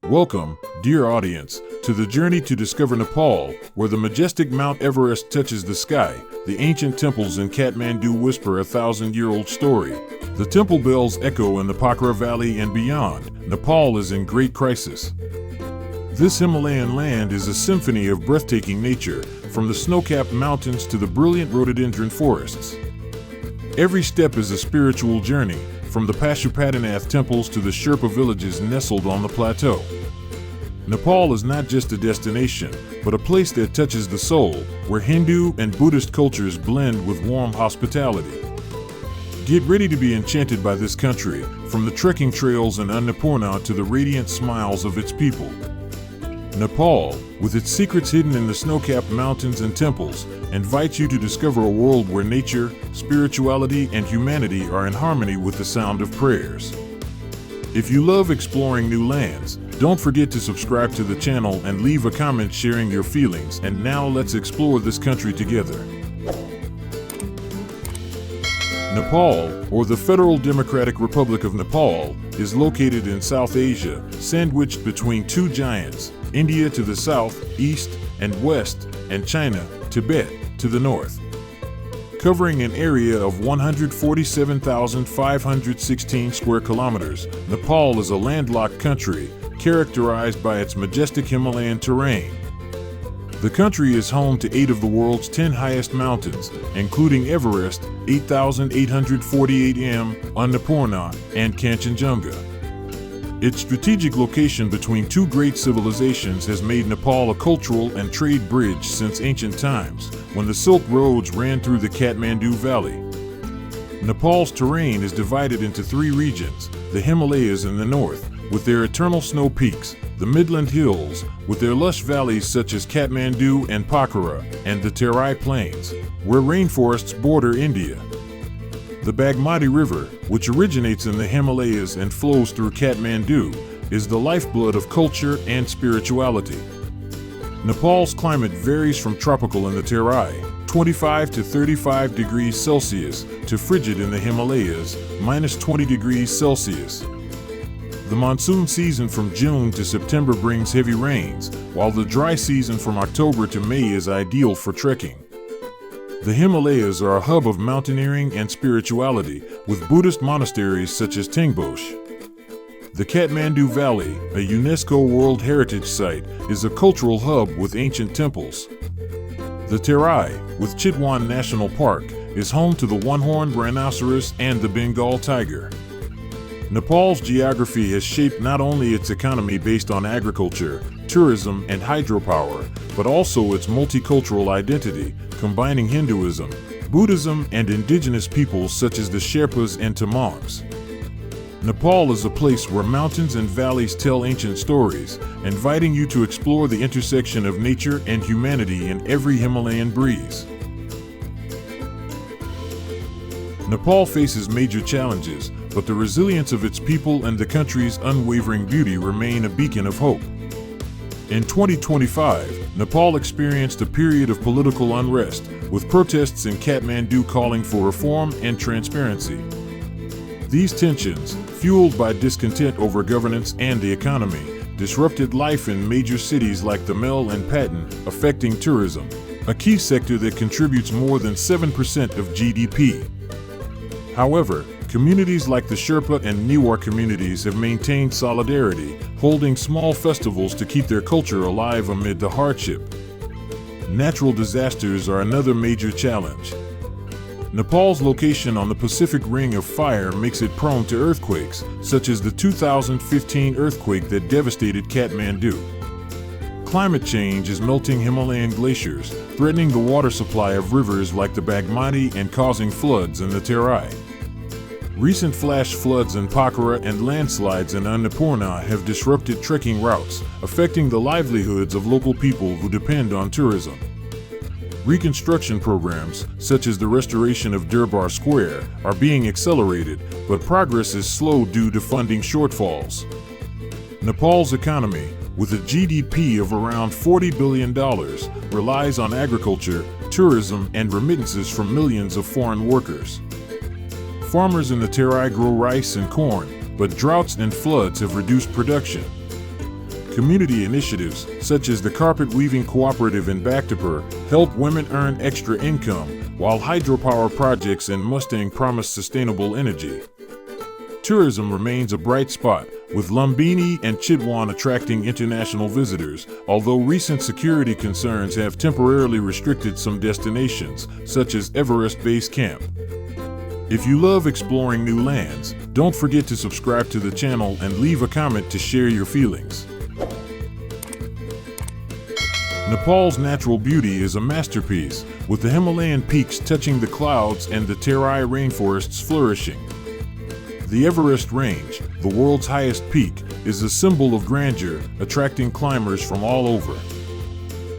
Welcome, dear audience, to the journey to discover Nepal, where the majestic Mount Everest touches the sky. The ancient temples in Kathmandu whisper a thousand-year-old story. The temple bells echo in the Pokhara Valley and beyond. Nepal is in great crisis. This Himalayan land is a symphony of breathtaking nature, from the snow-capped mountains to the brilliant rhododendron forests. Every step is a spiritual journey, from the Pashupatinath temples to the Sherpa villages nestled on the plateau. Nepal is not just a destination, but a place that touches the soul, where Hindu and Buddhist cultures blend with warm hospitality. Get ready to be enchanted by this country, from the trekking trails in Annapurna to the radiant smiles of its people. Nepal, with its secrets hidden in the snow-capped mountains and temples, invites you to discover a world where nature, spirituality, and humanity are in harmony with the sound of prayers. If you love exploring new lands, don't forget to subscribe to the channel and leave a comment sharing your feelings. And now let's explore this country together. Nepal, or the Federal Democratic Republic of Nepal, is located in South Asia, sandwiched between two giants, India to the south, east, and west, and China, Tibet, to the north. Covering an area of 147,516 square kilometers, Nepal is a landlocked country, characterized by its majestic Himalayan terrain. The country is home to 8 of the world's 10 highest mountains, including Everest, 8,848 m, Annapurna, and Kanchenjunga. Its strategic location between two great civilizations has made Nepal a cultural and trade bridge since ancient times, when the Silk Roads ran through the Kathmandu Valley. Nepal's terrain is divided into 3 regions: the Himalayas in the north, with their eternal snow peaks, the Midland Hills, with their lush valleys such as Kathmandu and Pokhara, and the Terai Plains, where rainforests border India. The Bagmati River, which originates in the Himalayas and flows through Kathmandu, is the lifeblood of culture and spirituality. Nepal's climate varies from tropical in the Terai, 25 to 35 degrees Celsius, to frigid in the Himalayas, -20 degrees Celsius. The monsoon season from June to September brings heavy rains, while the dry season from October to May is ideal for trekking. The Himalayas are a hub of mountaineering and spirituality, with Buddhist monasteries such as Tengboche. The Kathmandu Valley, a UNESCO World Heritage Site, is a cultural hub with ancient temples. The Terai, with Chitwan National Park, is home to the one-horned rhinoceros and the Bengal tiger. Nepal's geography has shaped not only its economy based on agriculture, tourism, and hydropower, but also its multicultural identity, combining Hinduism, Buddhism, and indigenous peoples such as the Sherpas and Tamangs. Nepal is a place where mountains and valleys tell ancient stories, inviting you to explore the intersection of nature and humanity in every Himalayan breeze. Nepal faces major challenges, but the resilience of its people and the country's unwavering beauty remain a beacon of hope. In 2025, Nepal experienced a period of political unrest, with protests in Kathmandu calling for reform and transparency. These tensions, fueled by discontent over governance and the economy, disrupted life in major cities like Tamil and Patan, affecting tourism, a key sector that contributes more than 7% of GDP. However, communities like the Sherpa and Newar communities have maintained solidarity, holding small festivals to keep their culture alive amid the hardship. Natural disasters are another major challenge. Nepal's location on the Pacific Ring of Fire makes it prone to earthquakes, such as the 2015 earthquake that devastated Kathmandu. Climate change is melting Himalayan glaciers, threatening the water supply of rivers like the Bagmati and causing floods in the Terai. Recent flash floods in Pokhara and landslides in Annapurna have disrupted trekking routes, affecting the livelihoods of local people who depend on tourism. Reconstruction programs, such as the restoration of Durbar Square, are being accelerated, but progress is slow due to funding shortfalls. Nepal's economy, with a GDP of around $40 billion, relies on agriculture, tourism, and remittances from millions of foreign workers. Farmers in the Terai grow rice and corn, but droughts and floods have reduced production. Community initiatives, such as the Carpet Weaving Cooperative in Bhaktapur, help women earn extra income, while hydropower projects in Mustang promise sustainable energy. Tourism remains a bright spot, with Lumbini and Chitwan attracting international visitors, although recent security concerns have temporarily restricted some destinations, such as Everest Base Camp. If you love exploring new lands, don't forget to subscribe to the channel and leave a comment to share your feelings. Nepal's natural beauty is a masterpiece, with the Himalayan peaks touching the clouds and the Terai rainforests flourishing. The Everest Range, the world's highest peak, is a symbol of grandeur, attracting climbers from all over.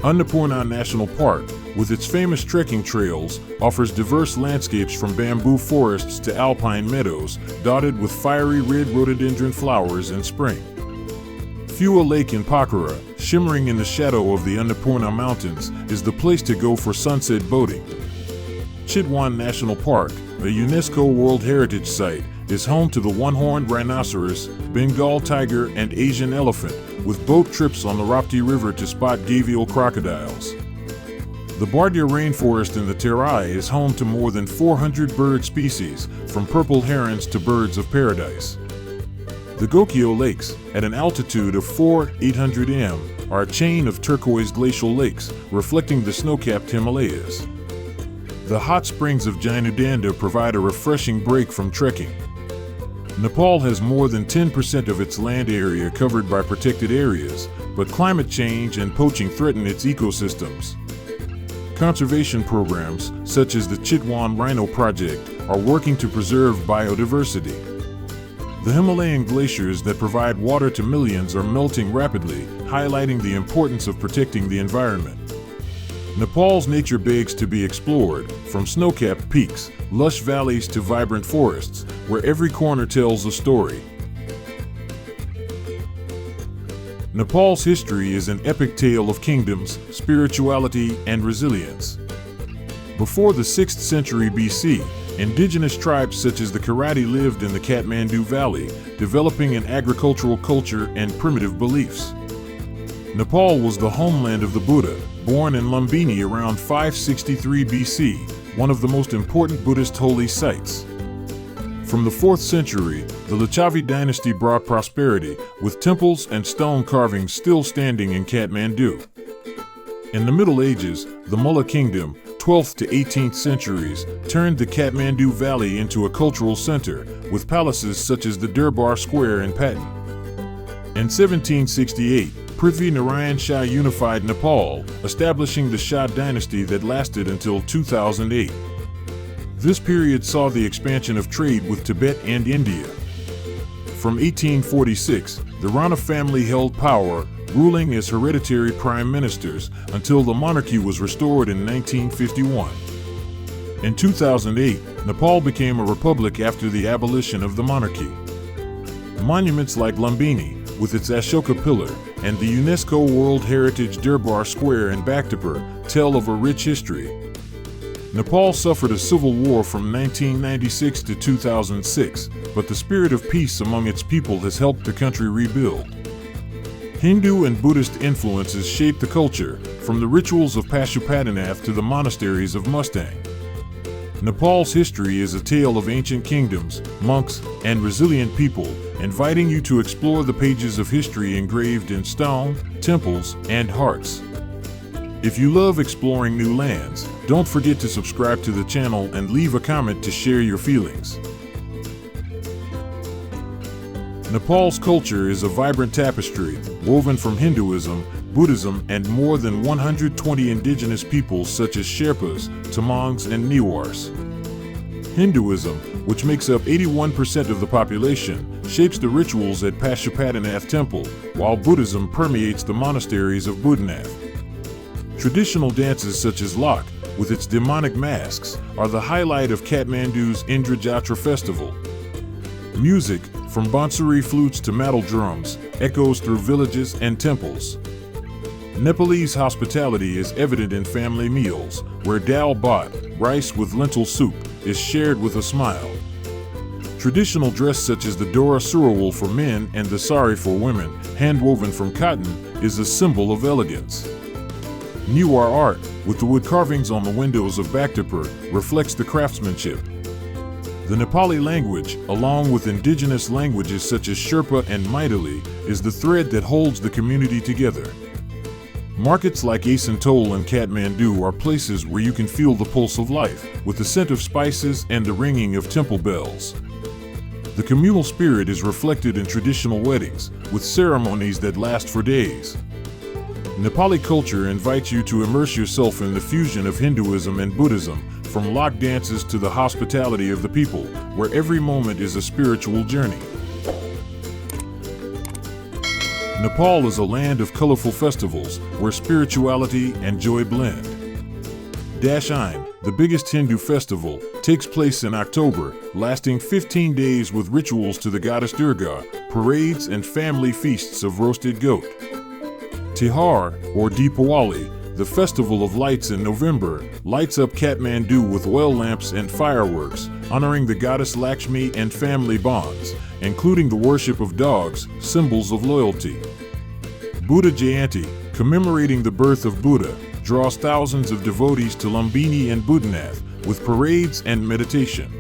Annapurna National Park, with its famous trekking trails, offers diverse landscapes from bamboo forests to alpine meadows, dotted with fiery red rhododendron flowers in spring. Phua Lake in Pokhara, shimmering in the shadow of the Annapurna Mountains, is the place to go for sunset boating. Chitwan National Park, a UNESCO World Heritage Site, is home to the one-horned rhinoceros, Bengal tiger, and Asian elephant, with boat trips on the Rapti River to spot gavial crocodiles. The Bardia rainforest in the Terai is home to more than 400 bird species, from purple herons to birds of paradise. The Gokyo Lakes, at an altitude of 4,800 m, are a chain of turquoise glacial lakes, reflecting the snow-capped Himalayas. The hot springs of Jainudanda provide a refreshing break from trekking. Nepal has more than 10% of its land area covered by protected areas, but climate change and poaching threaten its ecosystems. Conservation programs, such as the Chitwan Rhino Project, are working to preserve biodiversity. The Himalayan glaciers that provide water to millions are melting rapidly, highlighting the importance of protecting the environment. Nepal's nature begs to be explored, from snow-capped peaks, lush valleys to vibrant forests, where every corner tells a story. Nepal's history is an epic tale of kingdoms, spirituality, and resilience. Before the 6th century BC, indigenous tribes such as the Kharati lived in the Kathmandu Valley, developing an agricultural culture and primitive beliefs. Nepal was the homeland of the Buddha, born in Lumbini around 563 BC, one of the most important Buddhist holy sites. From the 4th century, the Licchavi dynasty brought prosperity, with temples and stone carvings still standing in Kathmandu. In the Middle Ages, the Mullah Kingdom, 12th to 18th centuries, turned the Kathmandu Valley into a cultural center, with palaces such as the Durbar Square in Patan. In 1768, Prithvi Narayan Shah unified Nepal, establishing the Shah dynasty that lasted until 2008. This period saw the expansion of trade with Tibet and India. From 1846, the Rana family held power, ruling as hereditary prime ministers, until the monarchy was restored in 1951. In 2008, Nepal became a republic after the abolition of the monarchy. Monuments like Lumbini, with its Ashoka Pillar, and the UNESCO World Heritage Durbar Square in Bhaktapur tell of a rich history. Nepal suffered a civil war from 1996 to 2006, but the spirit of peace among its people has helped the country rebuild. Hindu and Buddhist influences shape the culture, from the rituals of Pashupatinath to the monasteries of Mustang. Nepal's history is a tale of ancient kingdoms, monks, and resilient people, inviting you to explore the pages of history engraved in stone, temples, and hearts. If you love exploring new lands, don't forget to subscribe to the channel and leave a comment to share your feelings. Nepal's culture is a vibrant tapestry, woven from Hinduism, Buddhism, and more than 120 indigenous peoples such as Sherpas, Tamangs, and Newars. Hinduism, which makes up 81% of the population, shapes the rituals at Pashupatinath Temple, while Buddhism permeates the monasteries of Buddhanath. Traditional dances such as Lok, with its demonic masks, are the highlight of Kathmandu's Indra Jatra festival. Music, from bansuri flutes to metal drums, echoes through villages and temples. Nepalese hospitality is evident in family meals, where dal bhat, rice with lentil soup, is shared with a smile. Traditional dress such as the Dora Surawal for men and the sari for women, hand-woven from cotton, is a symbol of elegance. Newar art, with the wood carvings on the windows of Bhaktapur, reflects the craftsmanship. The Nepali language, along with indigenous languages such as Sherpa and Maithili, is the thread that holds the community together. Markets like Asantol and Kathmandu are places where you can feel the pulse of life, with the scent of spices and the ringing of temple bells. The communal spirit is reflected in traditional weddings, with ceremonies that last for days. Nepali culture invites you to immerse yourself in the fusion of Hinduism and Buddhism, from lok dances to the hospitality of the people, where every moment is a spiritual journey. Nepal is a land of colorful festivals, where spirituality and joy blend. Dashain, the biggest Hindu festival, takes place in October, lasting 15 days with rituals to the goddess Durga, parades and family feasts of roasted goat. Tihar, or Deepawali, the festival of lights in November, lights up Kathmandu with oil lamps and fireworks, honoring the goddess Lakshmi and family bonds, including the worship of dogs, symbols of loyalty. Buddha Jayanti, commemorating the birth of Buddha, draws thousands of devotees to Lumbini and Buddhanath, with parades and meditation.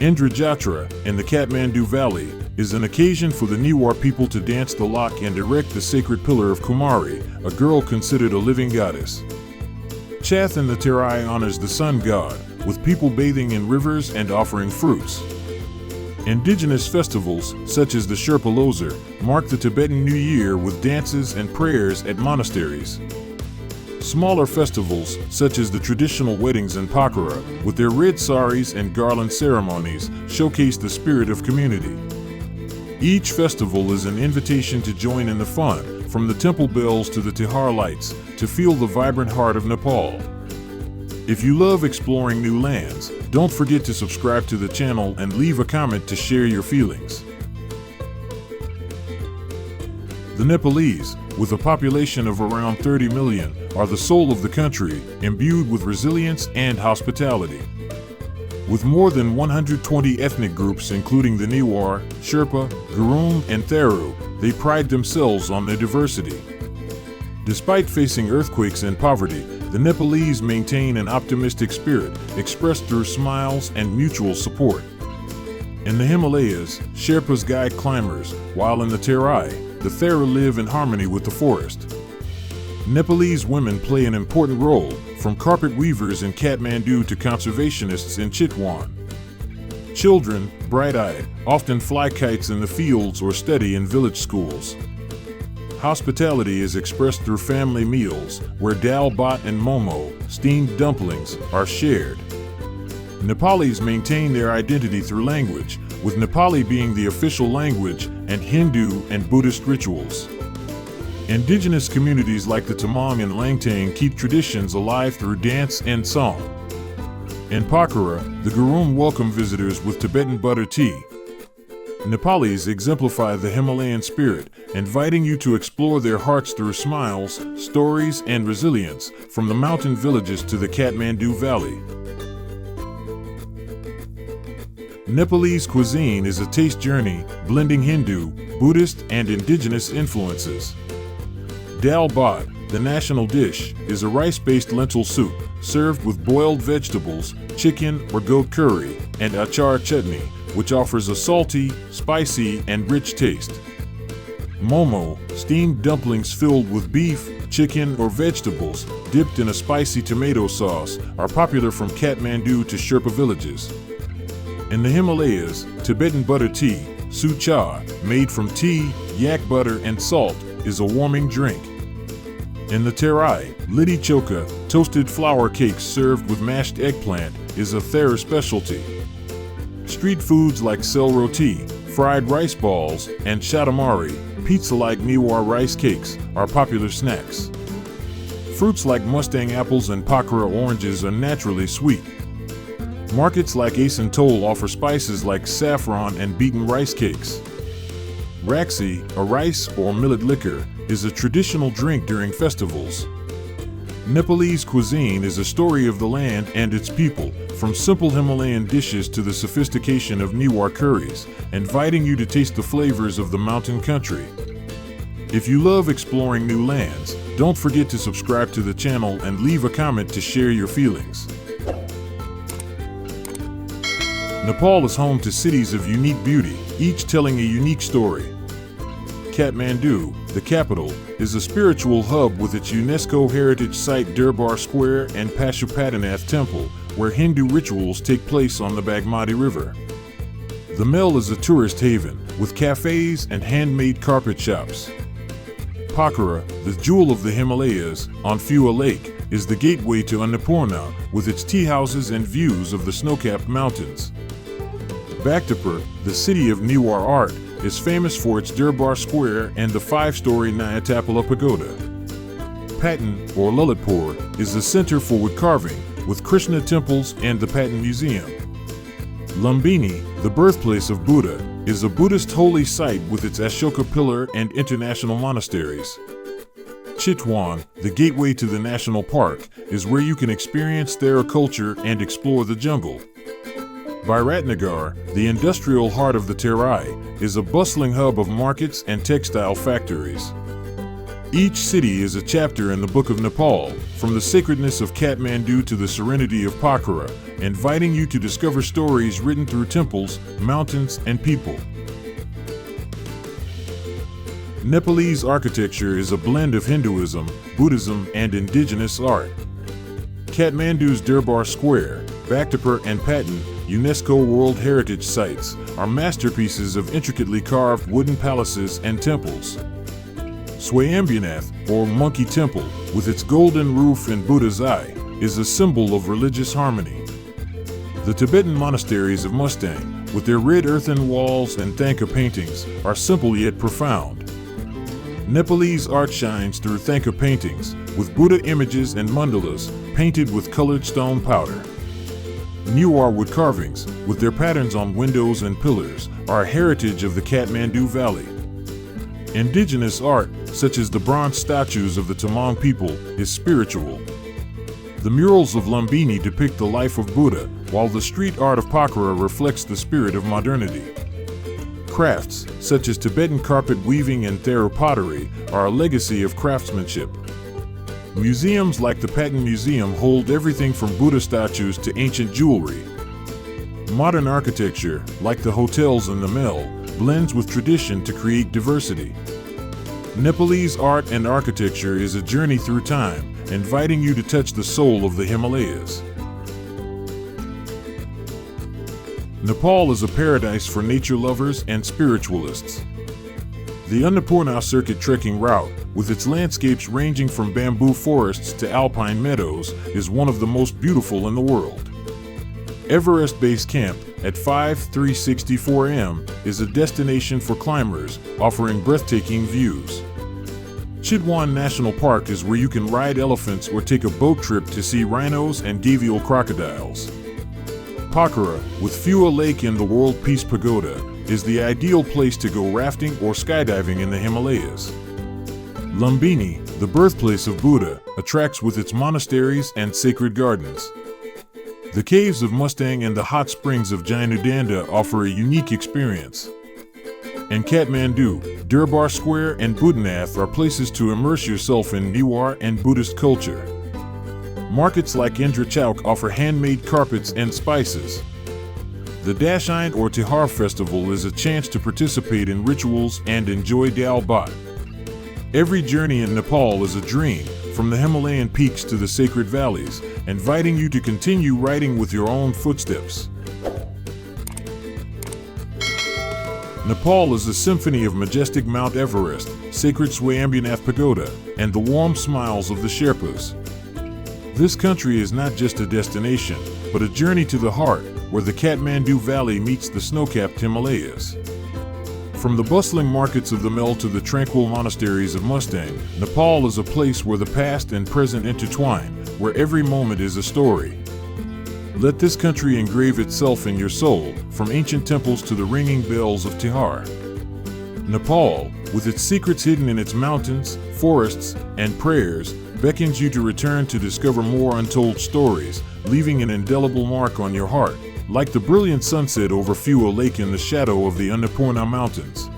Indra Jatra, in the Kathmandu Valley, is an occasion for the Newar people to dance the lok and erect the sacred pillar of Kumari, a girl considered a living goddess. Chath in the Terai honors the sun god, with people bathing in rivers and offering fruits. Indigenous festivals, such as the Sherpa Losar, mark the Tibetan New Year with dances and prayers at monasteries. Smaller festivals, such as the traditional weddings in Pokhara, with their red saris and garland ceremonies, showcase the spirit of community. Each festival is an invitation to join in the fun, from the temple bells to the Tihar lights, to feel the vibrant heart of Nepal. If you love exploring new lands, don't forget to subscribe to the channel and leave a comment to share your feelings. The Nepalese, with a population of around 30 million, are the soul of the country, imbued with resilience and hospitality. With more than 120 ethnic groups including the Newar, Sherpa, Gurung, and Tharu, they pride themselves on their diversity. Despite facing earthquakes and poverty, the Nepalese maintain an optimistic spirit, expressed through smiles and mutual support. In the Himalayas, Sherpas guide climbers, while in the Terai, the Tharu live in harmony with the forest. Nepalese women play an important role, from carpet weavers in Kathmandu to conservationists in Chitwan. Children, bright-eyed, often fly kites in the fields or study in village schools. Hospitality is expressed through family meals, where dal bhat and momo, steamed dumplings, are shared. Nepalis maintain their identity through language, with Nepali being the official language, and Hindu and Buddhist rituals. Indigenous communities like the Tamang and Langtang keep traditions alive through dance and song. In Pokhara, the Gurung welcome visitors with Tibetan butter tea. Nepalis exemplify the Himalayan spirit, inviting you to explore their hearts through smiles, stories, and resilience, from the mountain villages to the Kathmandu Valley. Nepalese cuisine is a taste journey, blending Hindu, Buddhist, and indigenous influences. Dal bhat, the national dish, is a rice-based lentil soup, served with boiled vegetables, chicken or goat curry, and achar chutney, which offers a salty, spicy, and rich taste. Momo, steamed dumplings filled with beef, chicken, or vegetables, dipped in a spicy tomato sauce, are popular from Kathmandu to Sherpa villages. In the Himalayas, Tibetan butter tea, su cha, made from tea, yak butter, and salt, is a warming drink. In the Terai, Litti Choka, toasted flour cakes served with mashed eggplant, is a Tharu specialty. Street foods like sel roti, fried rice balls, and shatamari, pizza-like Newar rice cakes, are popular snacks. Fruits like Mustang apples and Pokhara oranges are naturally sweet. Markets like Asantol offer spices like saffron and beaten rice cakes. Raksi, a rice or millet liquor, is a traditional drink during festivals. Nepalese cuisine is a story of the land and its people, from simple Himalayan dishes to the sophistication of Newar curries, inviting you to taste the flavors of the mountain country. If you love exploring new lands, don't forget to subscribe to the channel and leave a comment to share your feelings. Nepal is home to cities of unique beauty, each telling a unique story. Kathmandu, the capital, is a spiritual hub with its UNESCO heritage site Durbar Square and Pashupatinath Temple, where Hindu rituals take place on the Bagmati River. The Mel is a tourist haven, with cafes and handmade carpet shops. Pokhara, the jewel of the Himalayas, on Phua Lake, is the gateway to Annapurna, with its tea houses and views of the snow-capped mountains. Bhaktapur, the city of Newar art, is famous for its Durbar Square and the 5-story Nyatapala Pagoda. Patan, or Lalitpur, is the center for wood carving, with Krishna temples and the Patan Museum. Lumbini, the birthplace of Buddha, is a Buddhist holy site with its Ashoka pillar and international monasteries. Chitwan, the gateway to the national park, is where you can experience their culture and explore the jungle. Biratnagar, the industrial heart of the Terai, is a bustling hub of markets and textile factories. Each city is a chapter in the Book of Nepal, from the sacredness of Kathmandu to the serenity of Pokhara, inviting you to discover stories written through temples, mountains, and people. Nepalese architecture is a blend of Hinduism, Buddhism, and indigenous art. Kathmandu's Durbar Square, Bhaktapur, and Patan, UNESCO World Heritage Sites, are masterpieces of intricately carved wooden palaces and temples. Swayambhunath, or Monkey Temple, with its golden roof and Buddha's eye, is a symbol of religious harmony. The Tibetan monasteries of Mustang, with their red earthen walls and Thangka paintings, are simple yet profound. Nepalese art shines through Thangka paintings, with Buddha images and mandalas, painted with colored stone powder. Newar wood carvings, with their patterns on windows and pillars, are a heritage of the Kathmandu Valley. Indigenous art, such as the bronze statues of the Tamang people, is spiritual. The murals of Lumbini depict the life of Buddha, while the street art of Pokhara reflects the spirit of modernity. Crafts, such as Tibetan carpet weaving and Thero pottery, are a legacy of craftsmanship. Museums like the Patan Museum hold everything from Buddha statues to ancient jewelry. Modern architecture, like the hotels in the Mel, blends with tradition to create diversity. Nepalese art and architecture is a journey through time, inviting you to touch the soul of the Himalayas. Nepal is a paradise for nature lovers and spiritualists. The Annapurna Circuit trekking route, with its landscapes ranging from bamboo forests to alpine meadows, is one of the most beautiful in the world. Everest Base Camp, at 5364 m, is a destination for climbers, offering breathtaking views. Chitwan National Park is where you can ride elephants or take a boat trip to see rhinos and gavial crocodiles. Pokhara, with Phua Lake and the World Peace Pagoda, is the ideal place to go rafting or skydiving in the Himalayas. Lumbini, the birthplace of Buddha, attracts with its monasteries and sacred gardens. The caves of Mustang and the hot springs of Jainudanda offer a unique experience. In Kathmandu, Durbar Square and Buddhanath are places to immerse yourself in Newar and Buddhist culture. Markets like Indra Chowk offer handmade carpets and spices. The Dashain or Tihar festival is a chance to participate in rituals and enjoy Dal Bhat. Every journey in Nepal is a dream, from the Himalayan peaks to the sacred valleys, inviting you to continue riding with your own footsteps. Nepal is a symphony of majestic Mount Everest, sacred Swayambhunath Pagoda, and the warm smiles of the Sherpas. This country is not just a destination, but a journey to the heart, where the Kathmandu Valley meets the snow-capped Himalayas. From the bustling markets of the Mel to the tranquil monasteries of Mustang, Nepal is a place where the past and present intertwine, where every moment is a story. Let this country engrave itself in your soul, from ancient temples to the ringing bells of Tihar. Nepal, with its secrets hidden in its mountains, forests, and prayers, beckons you to return to discover more untold stories, leaving an indelible mark on your heart, like the brilliant sunset over Fuel Lake in the shadow of the Annapurna Mountains.